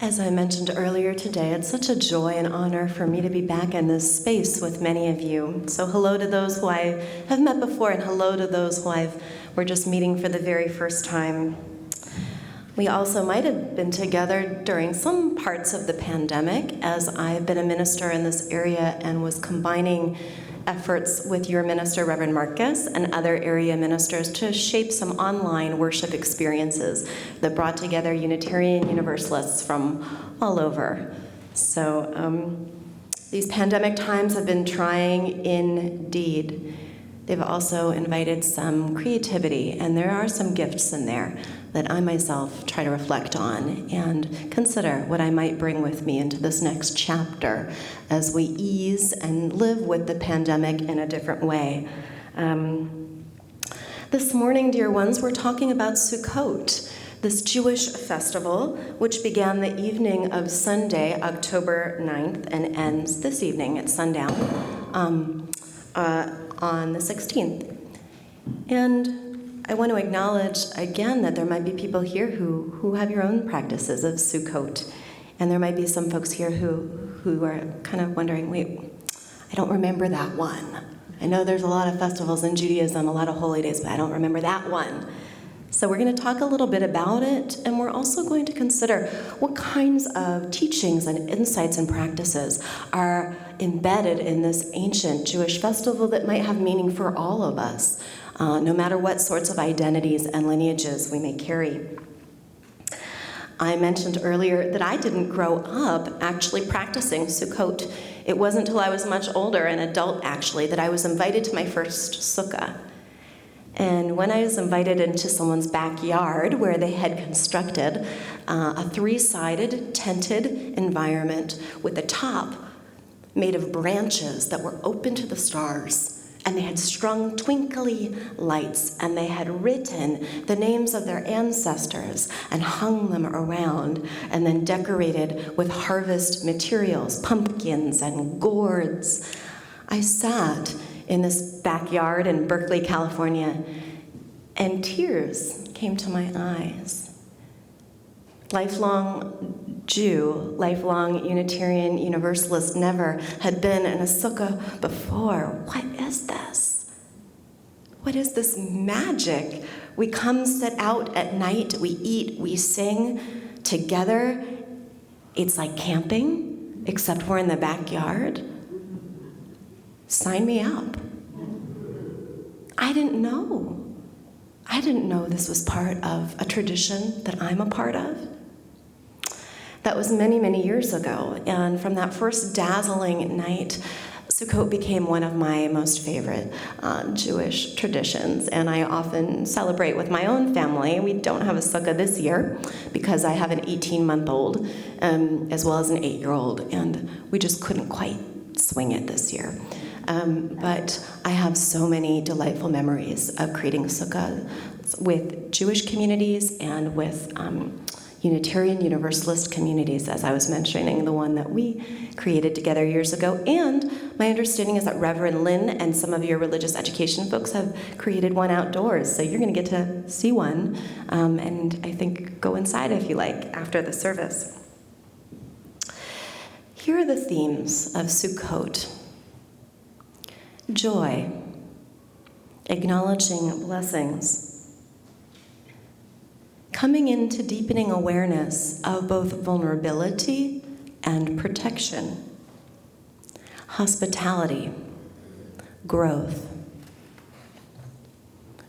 As I mentioned earlier today, it's such a joy and honor for me to be back in this space with many of you. So hello to those who I have met before, and hello to those who we're just meeting for the very first time. We also might have been together during some parts of the pandemic, as I've been a minister in this area and was combining efforts with your minister, Reverend Marcus, and other area ministers to shape some online worship experiences that brought together Unitarian Universalists from all over. So these pandemic times have been trying indeed. They've also invited some creativity, and there are some gifts in there that I myself try to reflect on and consider what I might bring with me into this next chapter as we ease and live with the pandemic in a different way. This morning, dear ones, we're talking about Sukkot, this Jewish festival, which began the evening of Sunday, October 9th, and ends this evening at sundown on the 16th. And I want to acknowledge again that there might be people here who have your own practices of Sukkot. And there might be some folks here who are kind of wondering, wait, I don't remember that one. I know there's a lot of festivals in Judaism, a lot of holy days, but I don't remember that one. So we're going to talk a little bit about it, and we're also going to consider what kinds of teachings and insights and practices are embedded in this ancient Jewish festival that might have meaning for all of us, no matter what sorts of identities and lineages we may carry. I mentioned earlier that I didn't grow up actually practicing Sukkot. It wasn't until I was much older, an adult actually, that I was invited to my first sukkah. And when I was invited into someone's backyard where they had constructed a three-sided tented environment with a top made of branches that were open to the stars, and they had strung twinkly lights, and they had written the names of their ancestors and hung them around, and then decorated with harvest materials, pumpkins and gourds. I sat in this backyard in Berkeley, California, and tears came to my eyes. Lifelong Jew, lifelong Unitarian Universalist, never had been in a sukkah before. What is this? What is this magic? We come sit out at night, we eat, we sing together. It's like camping, except we're in the backyard. Sign me up. I didn't know. I didn't know this was part of a tradition that I'm a part of. That was many, many years ago, and from that first dazzling night, Sukkot became one of my most favorite Jewish traditions, and I often celebrate with my own family. We don't have a sukkah this year because I have an 18-month-old as well as an 8-year-old, and we just couldn't quite swing it this year. But I have so many delightful memories of creating sukkah with Jewish communities and with Unitarian Universalist communities, as I was mentioning, the one that we created together years ago. And my understanding is that Reverend Lynn and some of your religious education folks have created one outdoors, so you're going to get to see one, and I think go inside if you like after the service. Here are the themes of Sukkot. Joy, acknowledging blessings, coming into deepening awareness of both vulnerability and protection, hospitality, growth.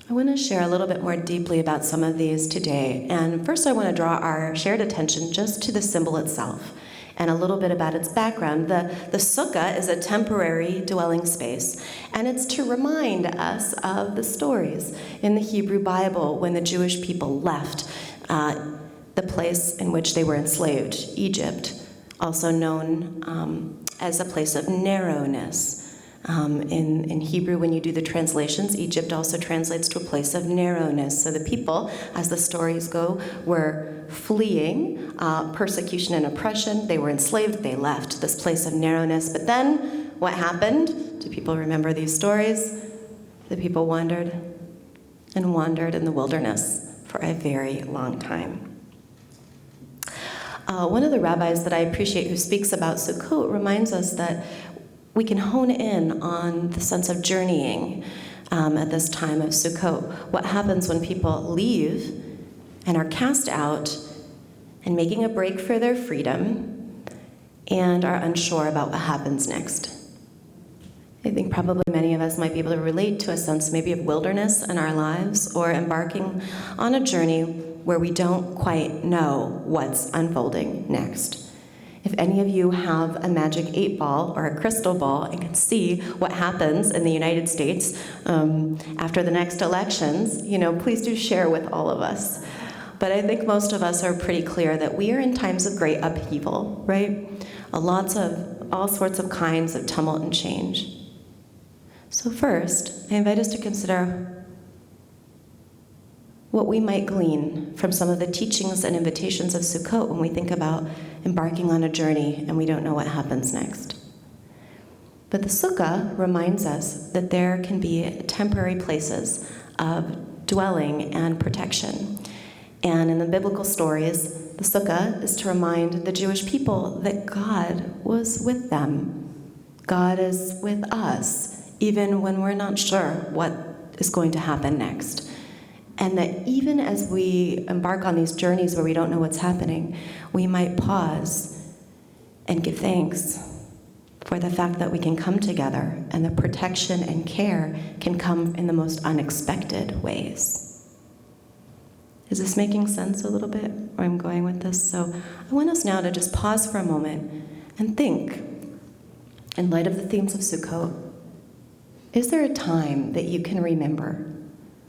I want to share a little bit more deeply about some of these today, and first I want to draw our shared attention just to the symbol itself and a little bit about its background. The sukkah is a temporary dwelling space, and it's to remind us of the stories in the Hebrew Bible when the Jewish people left the place in which they were enslaved, Egypt, also known as a place of narrowness. In Hebrew, when you do the translations, Egypt also translates to a place of narrowness. So the people, as the stories go, were fleeing persecution and oppression. They were enslaved. They left this place of narrowness. But then what happened? Do people remember these stories? The people wandered in the wilderness for a very long time. One of the rabbis that I appreciate who speaks about Sukkot reminds us that we can hone in on the sense of journeying at this time of Sukkot. What happens when people leave and are cast out and making a break for their freedom and are unsure about what happens next. I think probably many of us might be able to relate to a sense maybe of wilderness in our lives, or embarking on a journey where we don't quite know what's unfolding next. If any of you have a magic 8-ball or a crystal ball and can see what happens in the United States after the next elections, please do share with all of us. But I think most of us are pretty clear that we are in times of great upheaval, right? All sorts of kinds of tumult and change. So first, I invite us to consider what we might glean from some of the teachings and invitations of Sukkot when we think about embarking on a journey and we don't know what happens next. But the Sukkah reminds us that there can be temporary places of dwelling and protection. And in the biblical stories, the Sukkah is to remind the Jewish people that God was with them. God is with us, even when we're not sure what is going to happen next. And that even as we embark on these journeys where we don't know what's happening, we might pause and give thanks for the fact that we can come together and the protection and care can come in the most unexpected ways. Is this making sense a little bit, where I'm going with this? So I want us now to just pause for a moment and think, in light of the themes of Sukkot, is there a time that you can remember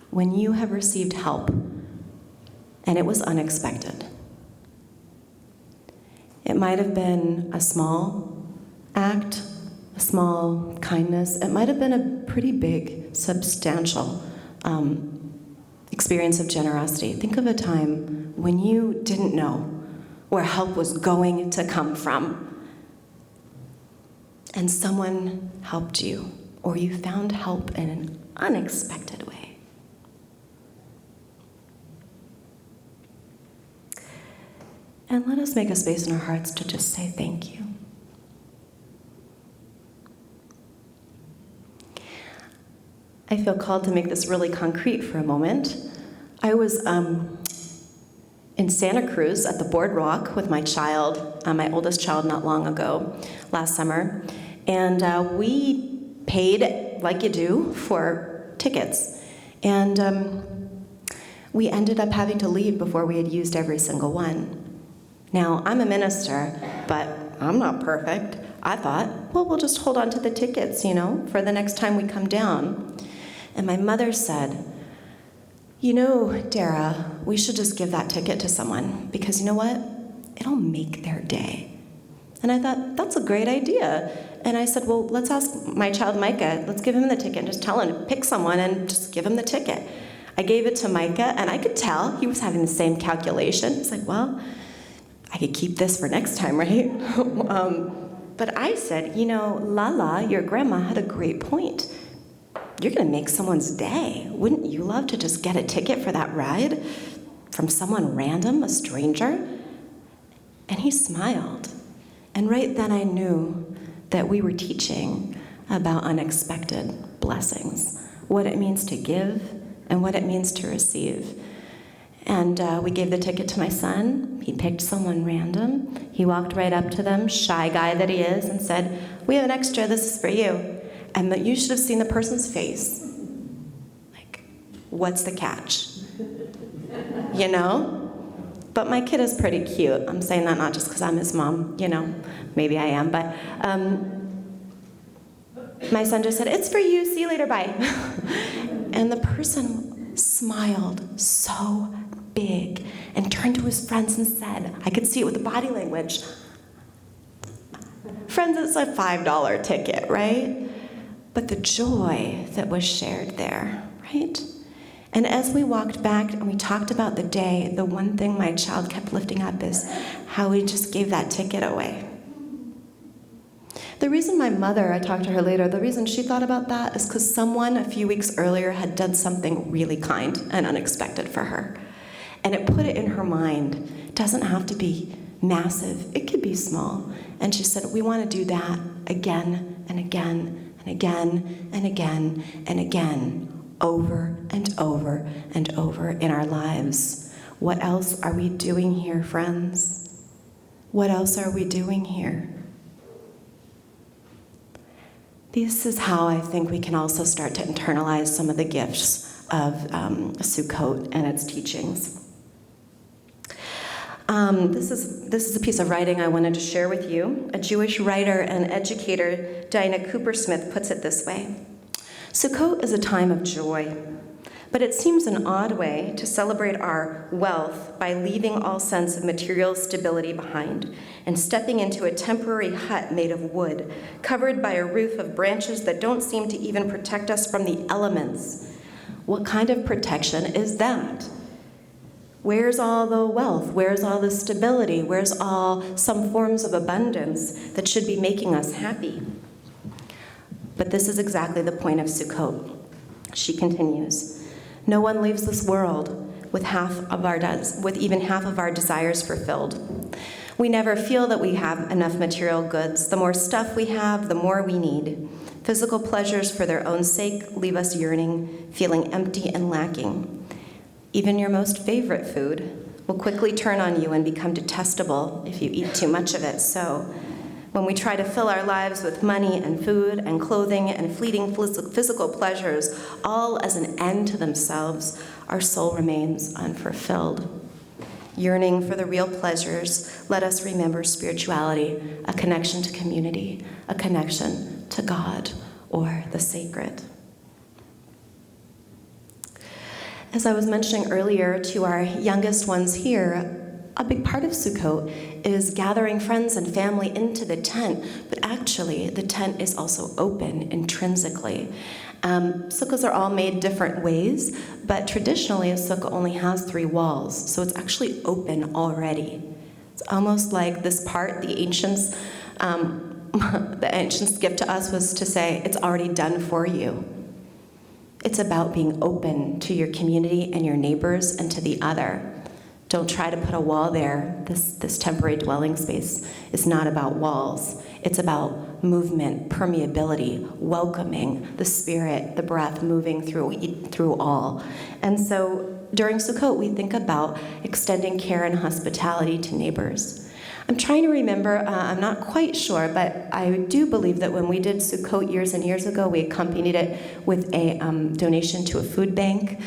when you have received help and it was unexpected? It might have been a small act, a small kindness. It might have been a pretty big, substantial experience of generosity. Think of a time when you didn't know where help was going to come from, and someone helped you, or you found help in an unexpected way. And let us make a space in our hearts to just say thank you. I feel called to make this really concrete for a moment. I was in Santa Cruz at the boardwalk with my child, my oldest child, not long ago, last summer. And we paid, like you do, for tickets. And we ended up having to leave before we had used every single one. Now, I'm a minister, but I'm not perfect. I thought, well, we'll just hold on to the tickets, for the next time we come down. And my mother said, Dara, we should just give that ticket to someone, because you know what? It'll make their day. And I thought, that's a great idea. And I said, well, let's ask my child Micah, let's give him the ticket and just tell him to pick someone and just give him the ticket. I gave it to Micah, and I could tell he was having the same calculation. He's like, well, I could keep this for next time, right? But I said, Lala, your grandma, had a great point. You're going to make someone's day. Wouldn't you love to just get a ticket for that ride from someone random, a stranger? And he smiled. And right then I knew that we were teaching about unexpected blessings, what it means to give and what it means to receive. And we gave the ticket to my son. He picked someone random. He walked right up to them, shy guy that he is, and said, we have an extra, this is for you. And you should have seen the person's face. Like, what's the catch? But my kid is pretty cute. I'm saying that not just because I'm his mom, maybe I am, but my son just said, it's for you, see you later, bye. And the person smiled so big and turned to his friends and said, I could see it with the body language, friends, it's a $5 ticket, right? But the joy that was shared there, right? And as we walked back and we talked about the day, the one thing my child kept lifting up is how we just gave that ticket away. The reason my mother, I talked to her later, the reason she thought about that is because someone a few weeks earlier had done something really kind and unexpected for her. And it put it in her mind, it doesn't have to be massive, it could be small. And she said, we want to do that again and again and again and again and again, over and over and over in our lives. What else are we doing here, friends? What else are we doing here? This is how I think we can also start to internalize some of the gifts of Sukkot and its teachings. This is a piece of writing I wanted to share with you. A Jewish writer and educator, Dinah Coopersmith, puts it this way. Sukkot is a time of joy, but it seems an odd way to celebrate our wealth by leaving all sense of material stability behind and stepping into a temporary hut made of wood, covered by a roof of branches that don't seem to even protect us from the elements. What kind of protection is that? Where's all the wealth? Where's all the stability? Where's all some forms of abundance that should be making us happy? But this is exactly the point of Sukkot. She continues, no one leaves this world with even half of our desires fulfilled. We never feel that we have enough material goods. The more stuff we have, the more we need. Physical pleasures for their own sake leave us yearning, feeling empty and lacking. Even your most favorite food will quickly turn on you and become detestable if you eat too much of it. So, when we try to fill our lives with money and food and clothing and fleeting physical pleasures, all as an end to themselves, our soul remains unfulfilled. Yearning for the real pleasures, let us remember spirituality, a connection to community, a connection to God or the sacred. As I was mentioning earlier to our youngest ones here, a big part of Sukkot is gathering friends and family into the tent, but actually the tent is also open intrinsically. Sukkahs are all made different ways, but traditionally a sukkah only has 3 walls, so it's actually open already. It's almost like this part, the ancients' gift to us was to say, it's already done for you. It's about being open to your community and your neighbors and to the other. Don't try to put a wall there. This temporary dwelling space is not about walls. It's about movement, permeability, welcoming the spirit, the breath moving through all. And so during Sukkot, we think about extending care and hospitality to neighbors. I'm trying to remember, I'm not quite sure, but I do believe that when we did Sukkot years and years ago, we accompanied it with a donation to a food bank.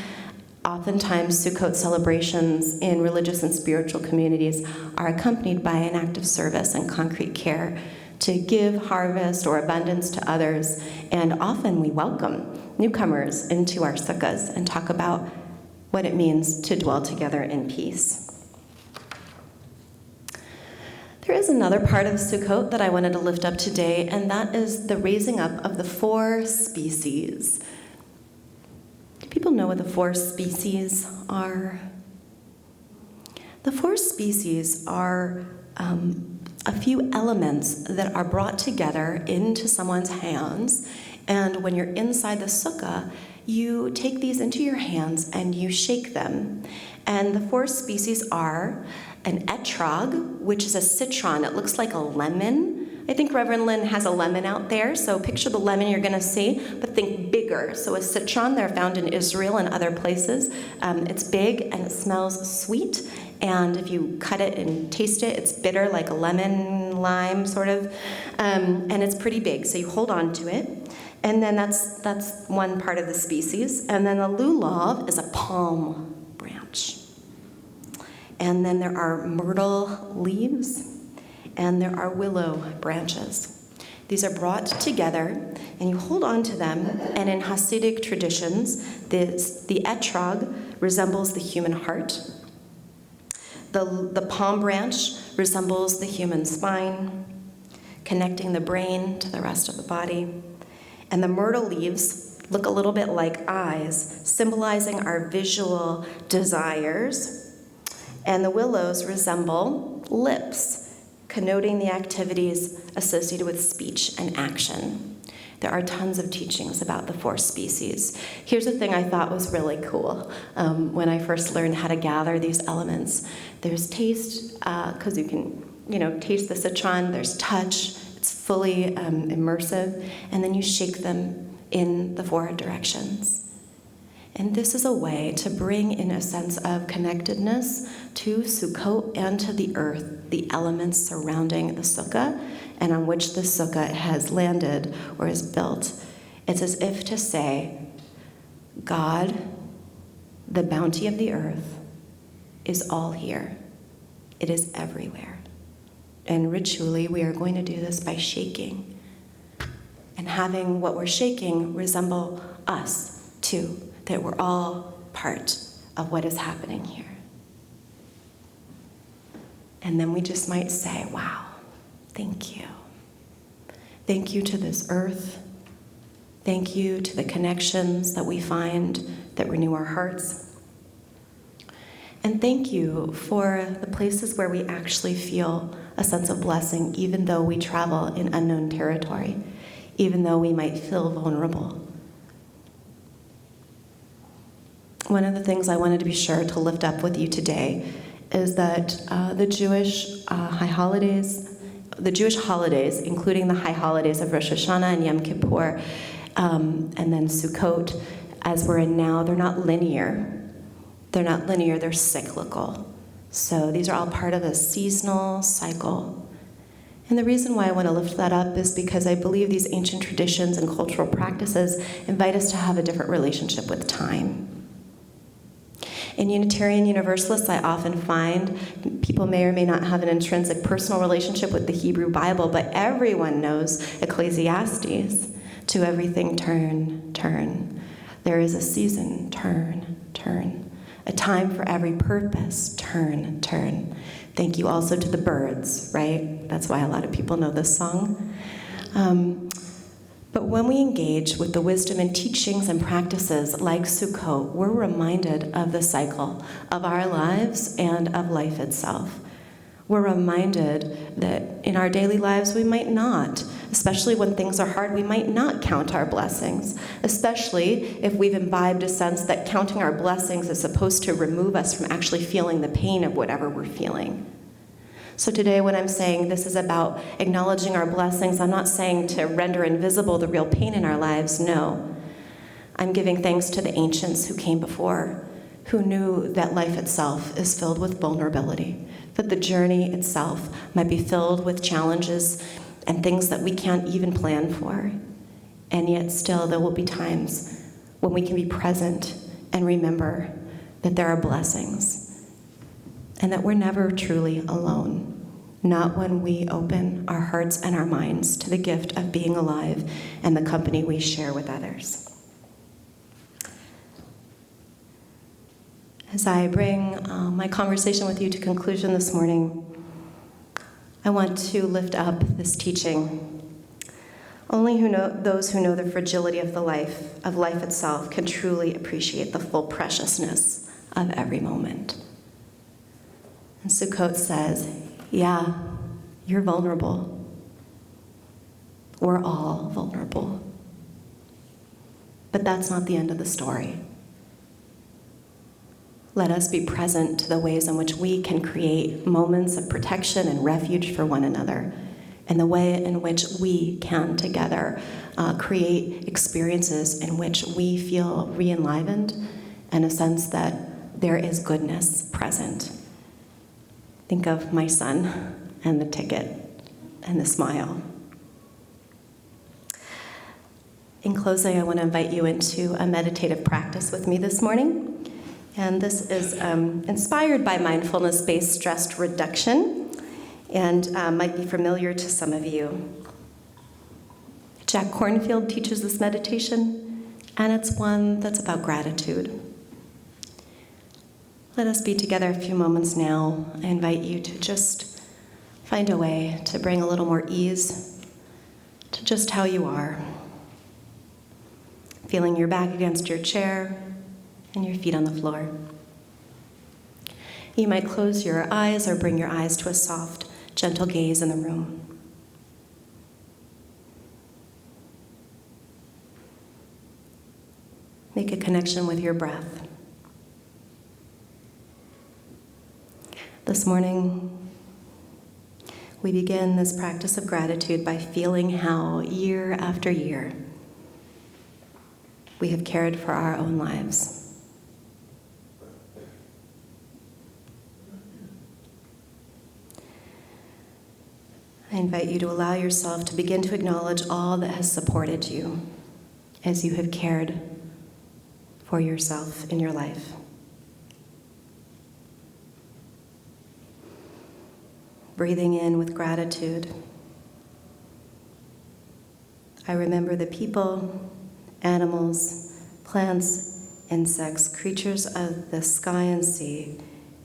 Oftentimes, Sukkot celebrations in religious and spiritual communities are accompanied by an act of service and concrete care to give harvest or abundance to others. And often we welcome newcomers into our sukkahs and talk about what it means to dwell together in peace. There is another part of Sukkot that I wanted to lift up today, and that is the raising up of the 4 species. People know what the 4 species are? The 4 species are a few elements that are brought together into someone's hands, and when you're inside the sukkah, you take these into your hands and you shake them. And the 4 species are an etrog, which is a citron. It looks like a lemon. I think Reverend Lynn has a lemon out there, so picture the lemon you're going to see, but think bigger. So a citron, they're found in Israel and other places. It's big and it smells sweet, and if you cut it and taste it, it's bitter like a lemon, lime sort of, and it's pretty big, so you hold on to it. And then that's one part of the species. And then the lulav is a palm branch. And then there are myrtle leaves, and there are willow branches. These are brought together, and you hold on to them, and in Hasidic traditions, the etrog resembles the human heart. The palm branch resembles the human spine, connecting the brain to the rest of the body. And the myrtle leaves look a little bit like eyes, symbolizing our visual desires. And the willows resemble lips, connoting the activities associated with speech and action. There are tons of teachings about the 4 species. Here's a thing I thought was really cool when I first learned how to gather these elements. There's taste, because you can, taste the citron. There's touch. It's fully immersive. And then you shake them in the 4 directions. And this is a way to bring in a sense of connectedness to Sukkot and to the earth, the elements surrounding the sukkah and on which the sukkah has landed or is built. It's as if to say, God, the bounty of the earth, is all here. It is everywhere. And ritually, we are going to do this by shaking and having what we're shaking resemble us too, that we're all part of what is happening here. And then we just might say, wow, thank you. Thank you to this earth. Thank you to the connections that we find that renew our hearts. And thank you for the places where we actually feel a sense of blessing, even though we travel in unknown territory, even though we might feel vulnerable. One of the things I wanted to be sure to lift up with you today is that the Jewish holidays, including the high holidays of Rosh Hashanah and Yom Kippur, and then Sukkot, as we're in now, they're not linear. They're cyclical. So these are all part of a seasonal cycle. And the reason why I want to lift that up is because I believe these ancient traditions and cultural practices invite us to have a different relationship with time. In Unitarian Universalists, I often find people may or may not have an intrinsic personal relationship with the Hebrew Bible, but everyone knows Ecclesiastes. To everything turn, turn. There is a season, turn, turn. A time for every purpose, turn, turn. Thank you also to the birds, right? That's why a lot of people know this song. But when we engage with the wisdom and teachings and practices like Sukkot, we're reminded of the cycle of our lives and of life itself. We're reminded that in our daily lives we might not, especially when things are hard, we might not count our blessings, especially if we've imbibed a sense that counting our blessings is supposed to remove us from actually feeling the pain of whatever we're feeling. So today when I'm saying this is about acknowledging our blessings, I'm not saying to render invisible the real pain in our lives, no. I'm giving thanks to the ancients who came before, who knew that life itself is filled with vulnerability, that the journey itself might be filled with challenges and things that we can't even plan for. And yet still there will be times when we can be present and remember that there are blessings and that we're never truly alone, not when we open our hearts and our minds to the gift of being alive and the company we share with others. As I bring my conversation with you to conclusion this morning, I want to lift up this teaching. Only those who know the fragility of life itself can truly appreciate the full preciousness of every moment. And Sukkot says, yeah, you're vulnerable. We're all vulnerable. But that's not the end of the story. Let us be present to the ways in which we can create moments of protection and refuge for one another, and the way in which we can together create experiences in which we feel re-enlivened and a sense that there is goodness present. Think of my son and the ticket and the smile. In closing, I want to invite you into a meditative practice with me this morning. And this is inspired by mindfulness-based stress reduction and might be familiar to some of you. Jack Kornfield teaches this meditation, and it's one that's about gratitude. Let us be together a few moments now. I invite you to just find a way to bring a little more ease to just how you are. Feeling your back against your chair and your feet on the floor. You might close your eyes or bring your eyes to a soft, gentle gaze in the room. Make a connection with your breath. This morning, we begin this practice of gratitude by feeling how, year after year, we have cared for our own lives. I invite you to allow yourself to begin to acknowledge all that has supported you as you have cared for yourself in your life. Breathing in with gratitude, I remember the people, animals, plants, insects, creatures of the sky and sea,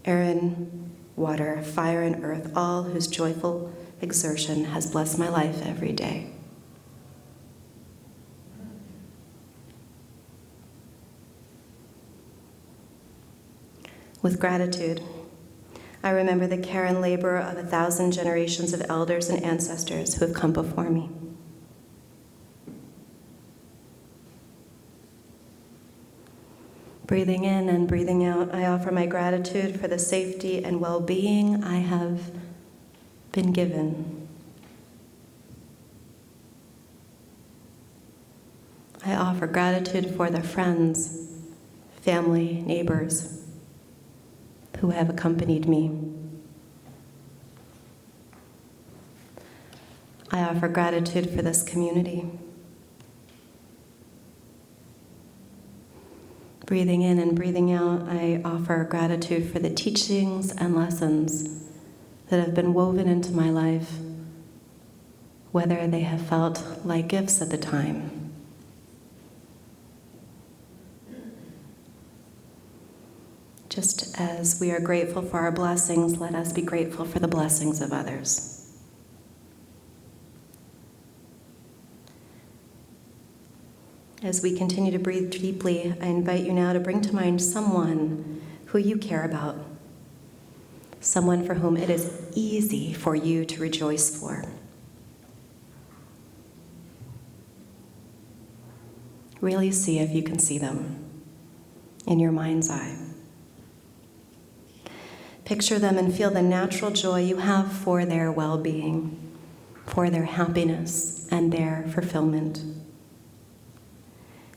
air and water, fire and earth, all whose joyful exertion has blessed my life every day. With gratitude, I remember the care and labor of 1,000 generations of elders and ancestors who have come before me. Breathing in and breathing out, I offer my gratitude for the safety and well-being I have been given. I offer gratitude for the friends, family, neighbors who have accompanied me. I offer gratitude for this community. Breathing in and breathing out, I offer gratitude for the teachings and lessons that have been woven into my life, whether they have felt like gifts at the time. Just as we are grateful for our blessings, let us be grateful for the blessings of others. As we continue to breathe deeply, I invite you now to bring to mind someone who you care about, someone for whom it is easy for you to rejoice for. Really see if you can see them in your mind's eye. Picture them and feel the natural joy you have for their well-being, for their happiness and their fulfillment.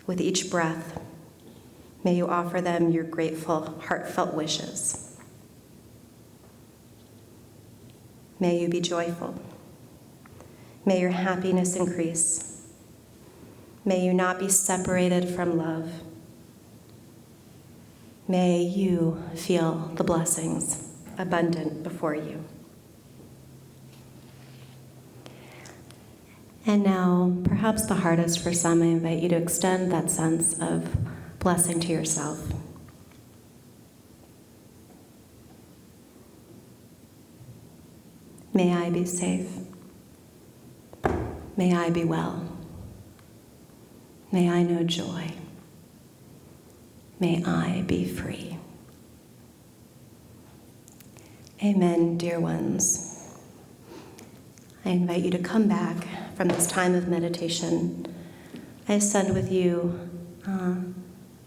With each breath, may you offer them your grateful, heartfelt wishes. May you be joyful. May your happiness increase. May you not be separated from love. May you feel the blessings abundant before you. And now, perhaps the hardest for some, I invite you to extend that sense of blessing to yourself. May I be safe. May I be well. May I know joy. May I be free. Amen, dear ones. I invite you to come back from this time of meditation. I send with you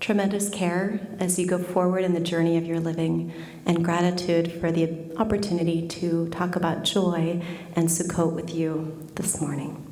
tremendous care as you go forward in the journey of your living, and gratitude for the opportunity to talk about joy and Sukkot with you this morning.